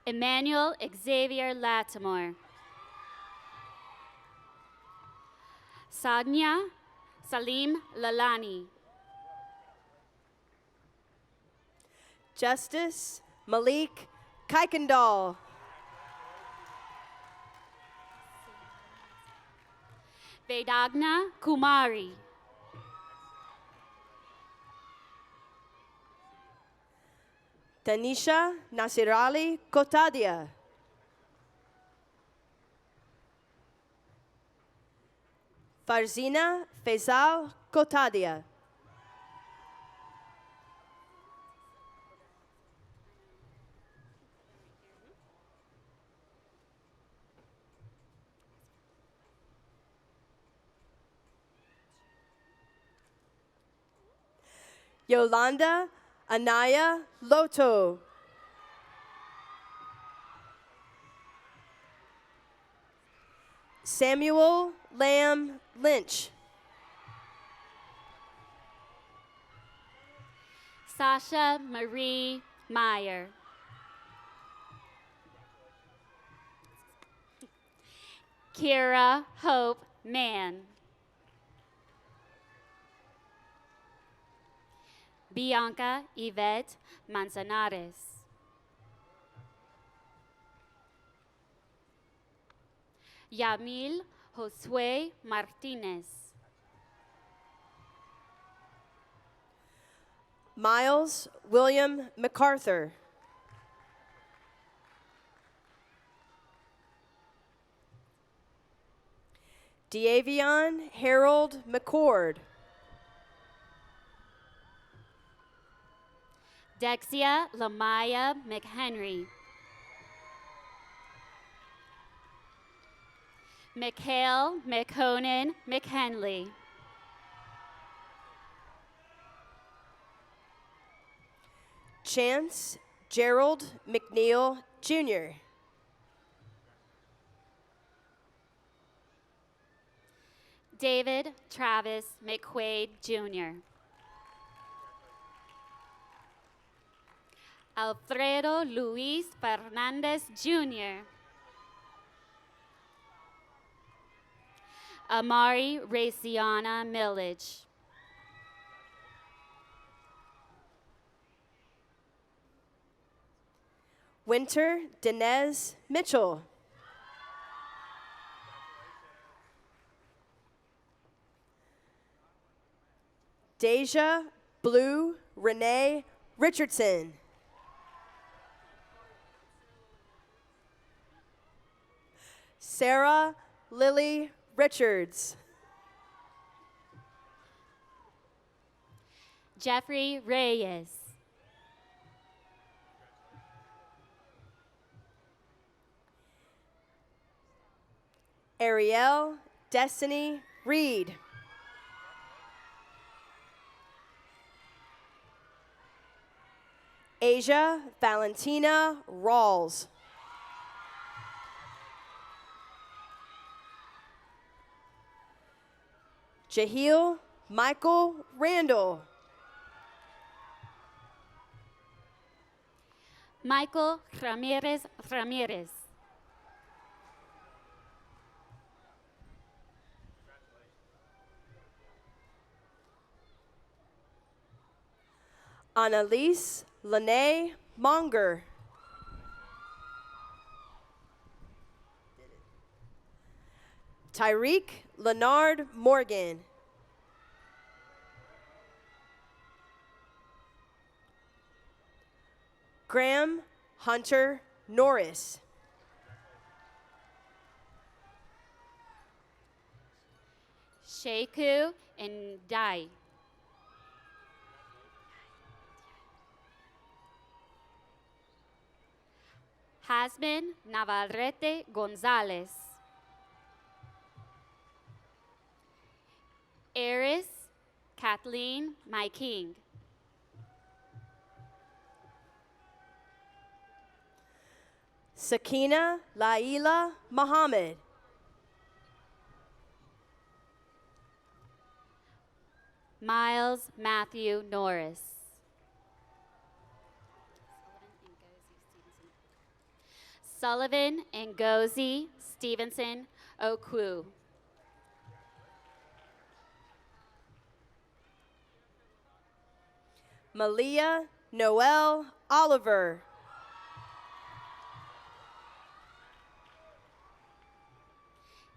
Speaker 7: Emmanuel Xavier Latimore. Sadnia Salim Lalani.
Speaker 8: Justice Malik Kuykendall.
Speaker 7: Vedagna Kumari.
Speaker 8: Tanisha Nasirali Kotadia. Farzina Faisal Kotadia. Yolanda Anaya Loto. Samuel Lamb Lynch.
Speaker 7: Sasha Marie Meyer. Kira Hope Mann. Bianca Yvette Manzanares. Yamil Josue Martinez.
Speaker 8: Miles William MacArthur. Diavion Harold McCord.
Speaker 7: Dexia Lamaya McHenry. Mikhail McConan McHenley.
Speaker 8: Chance Gerald McNeil Jr.
Speaker 7: David Travis McQuaid Jr. Alfredo Luis Fernandez Jr. Amari Raciana Millage.
Speaker 8: Winter Dinez Mitchell. Deja Blue Renee Richardson. Sarah Lily Richards.
Speaker 7: Jeffrey Reyes.
Speaker 8: Ariel Destiny Reed. Asia Valentina Rawls. Jahil Michael Randall.
Speaker 7: Michael Ramirez Ramirez.
Speaker 8: Annalise Lene Monger. Tyreek Leonard Morgan. Graham Hunter Norris.
Speaker 7: Sheku Ndai. Hasmin Navarrete Gonzalez. Eris Kathleen My King.
Speaker 8: Sakina Laila Muhammad.
Speaker 7: Miles Matthew Norris. Sullivan Ngozi Stevenson Okwu.
Speaker 8: Malia Noel Oliver.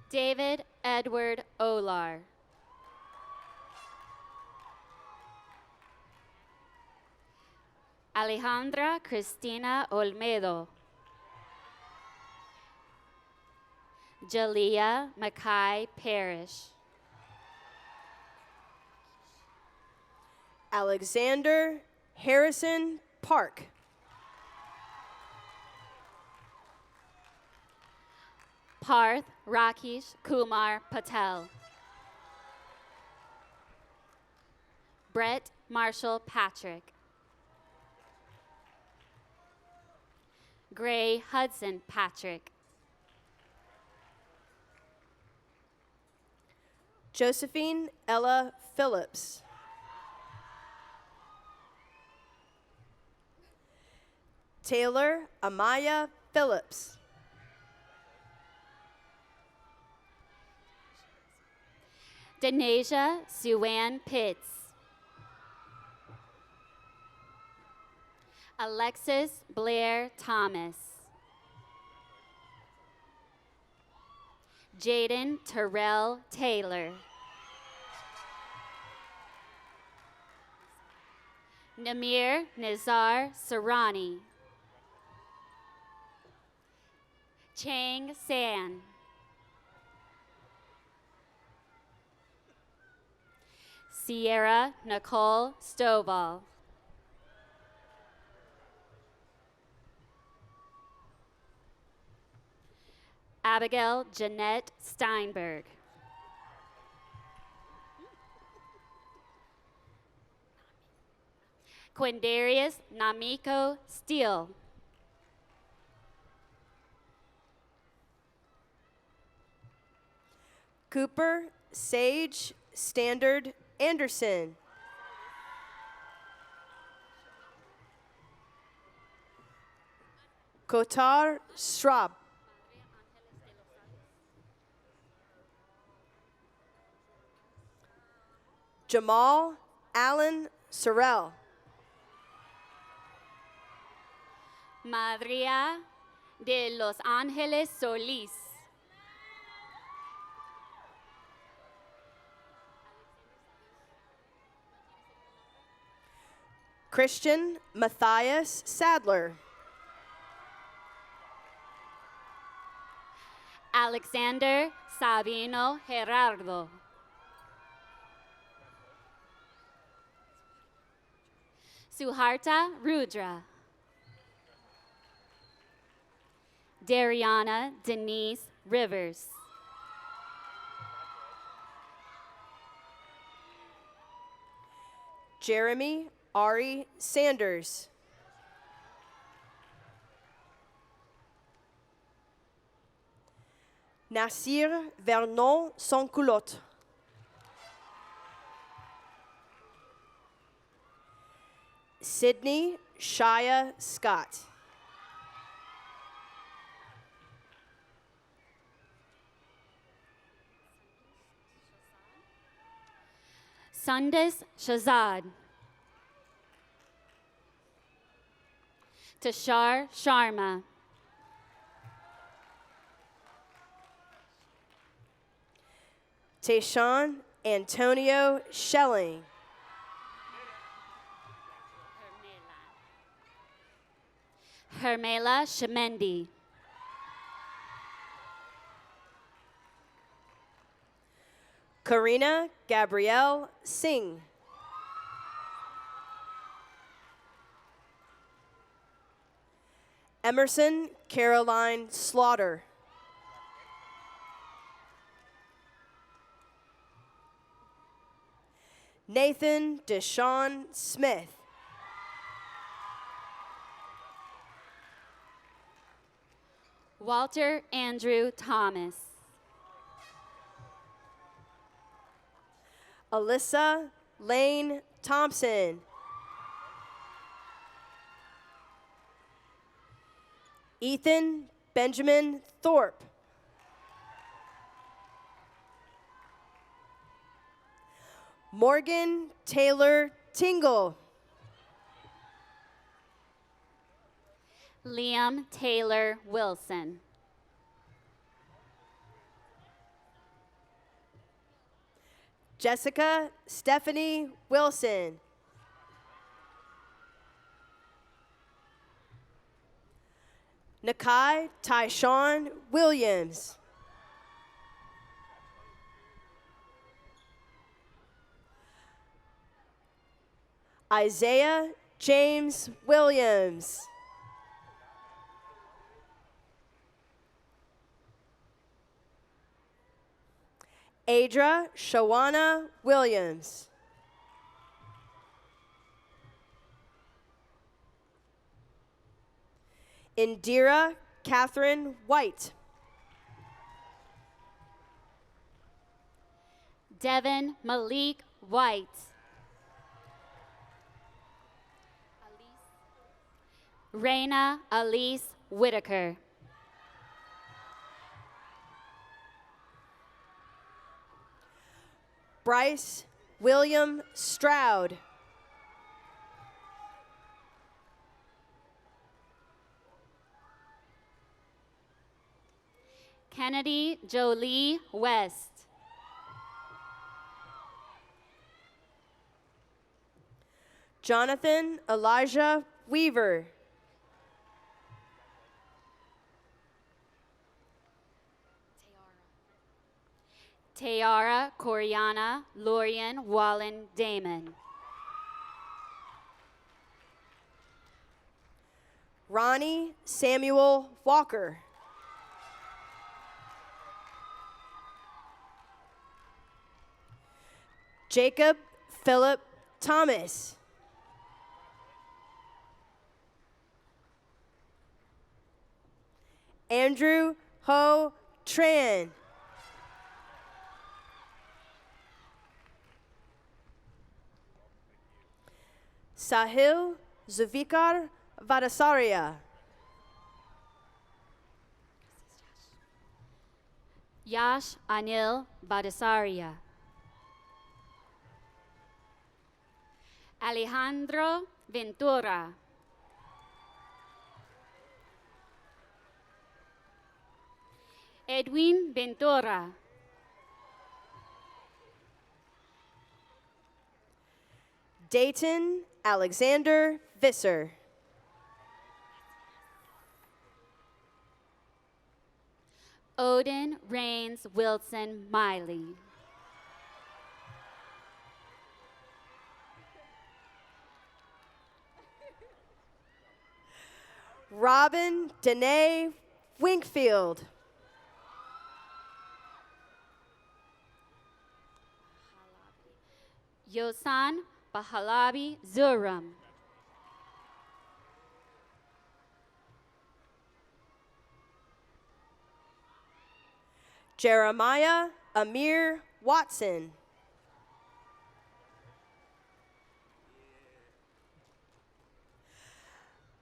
Speaker 7: David Edward Olar. Alejandra Cristina Olmedo. Jalea Mackay Parrish.
Speaker 8: Alexander Harrison Park.
Speaker 7: Parth Rakesh Kumar Patel. Brett Marshall Patrick. Gray Hudson Patrick.
Speaker 8: Josephine Ella Phillips. Taylor Amaya Phillips.
Speaker 7: Denasia Suann Pitts. Alexis Blair Thomas. Jaden Terrell Taylor. Namir Nizar Sarani. Chang San. Sierra Nicole Stovall. Abigail Jeanette Steinberg. Quindarius Namiko Steele.
Speaker 8: Cooper Sage Standard Anderson. Kotar Shrab. Jamal Allen Sorrell.
Speaker 7: Madria de Los Ángeles Solís.
Speaker 8: Christian Matthias Sadler.
Speaker 7: Alexander Sabino Gerardo. Suharta Rudra. Dariana Denise Rivers.
Speaker 8: Jeremy Ari Sanders. Nasir Vernon Sansculotte. Sydney Shia Scott.
Speaker 7: Sundis Shazad. Tashar Sharma.
Speaker 8: Tayshawn Antonio Schelling.
Speaker 7: Hermela Shemendi.
Speaker 8: Karina Gabrielle Singh. Emerson Caroline Slaughter. Nathan Deshawn Smith.
Speaker 7: Walter Andrew Thomas.
Speaker 8: Alyssa Lane Thompson. Ethan Benjamin Thorpe. Morgan Taylor Tingle.
Speaker 7: Liam Taylor Wilson.
Speaker 8: Jessica Stephanie Wilson. Nakai Tyshawn Williams. Isaiah James Williams. Adra Shawana Williams. Indira Catherine White.
Speaker 7: Devin Malik White. Raina Elise Whitaker.
Speaker 8: Bryce William Stroud.
Speaker 7: Kennedy Jolie West.
Speaker 8: Jonathan Elijah Weaver.
Speaker 7: Tayara Coriana Lorian Wallen Damon.
Speaker 8: Ronnie Samuel Walker. Jacob Philip Thomas. Andrew Ho Tran. Sahil Zulfikar Vadasaria.
Speaker 7: Yash Anil Badasaria. Alejandro Ventura. Edwin Ventura.
Speaker 8: Dayton Alexander Visser.
Speaker 7: Odin Rains Wilson Miley.
Speaker 8: Robin Danae Winkfield.
Speaker 7: Yosan Bahalabi Zuram.
Speaker 8: Jeremiah Amir Watson.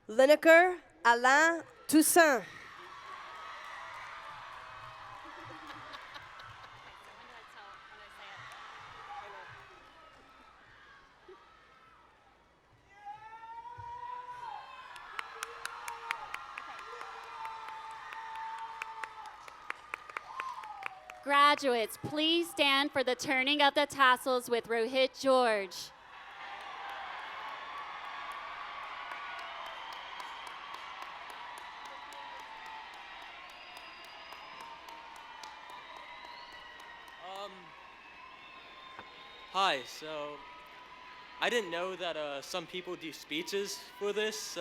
Speaker 8: Lineker Alain Toussaint.
Speaker 7: Graduates, please stand for the turning of the tassels with Rohit George.
Speaker 4: Hi, so I didn't know that some people do speeches for this,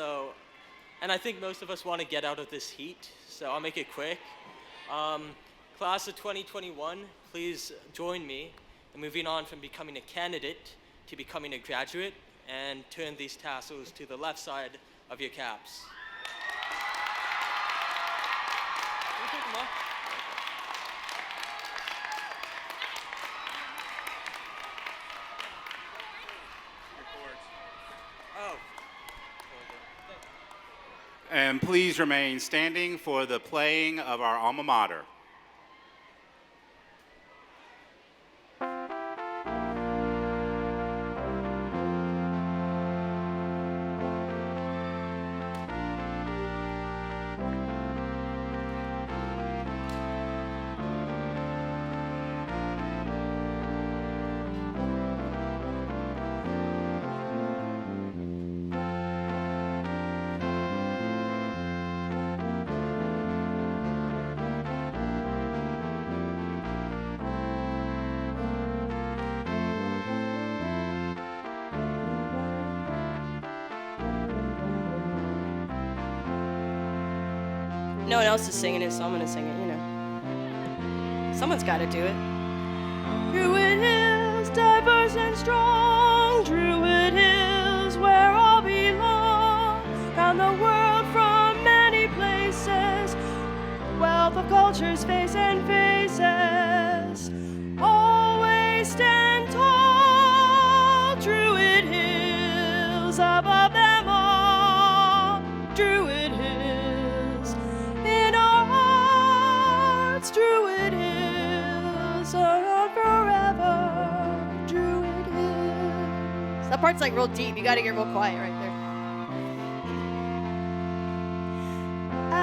Speaker 4: and I think most of us want to get out of this heat, so I'll make it quick. Class of 2021, please join me in moving on from becoming a candidate to becoming a graduate, and turn these tassels to the left side of your caps. Can you take them off? Oh.
Speaker 1: And please remain standing for the playing of our alma mater.
Speaker 8: No one else is singing it, so I'm gonna sing it, you know. Someone's gotta do it. Druid Hills, diverse and strong. Druid Hills, where all belong. Round the world from many places. Wealth of cultures, face and faces. Always stand tall. Druid Hills, above them all. Druid Hills, in our hearts. Druid Hills, are on forever. Druid Hills. That part's like real deep. You gotta get real quiet right there.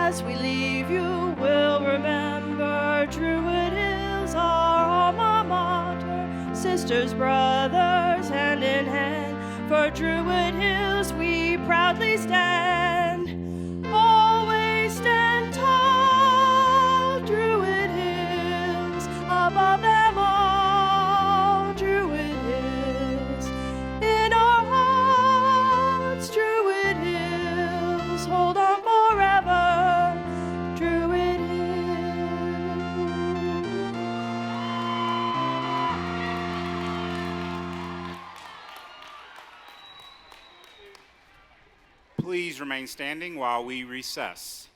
Speaker 8: as we leave you, we'll remember Druid Hills, our alma mater. Sisters, brothers, hand in hand, for Druid Hills we proudly stand. Always stand tall, Druid Hills, above them all. Druid Hills, in our hearts, Druid Hills, hold on forever, Druid Hills.
Speaker 1: Please remain standing while we recess.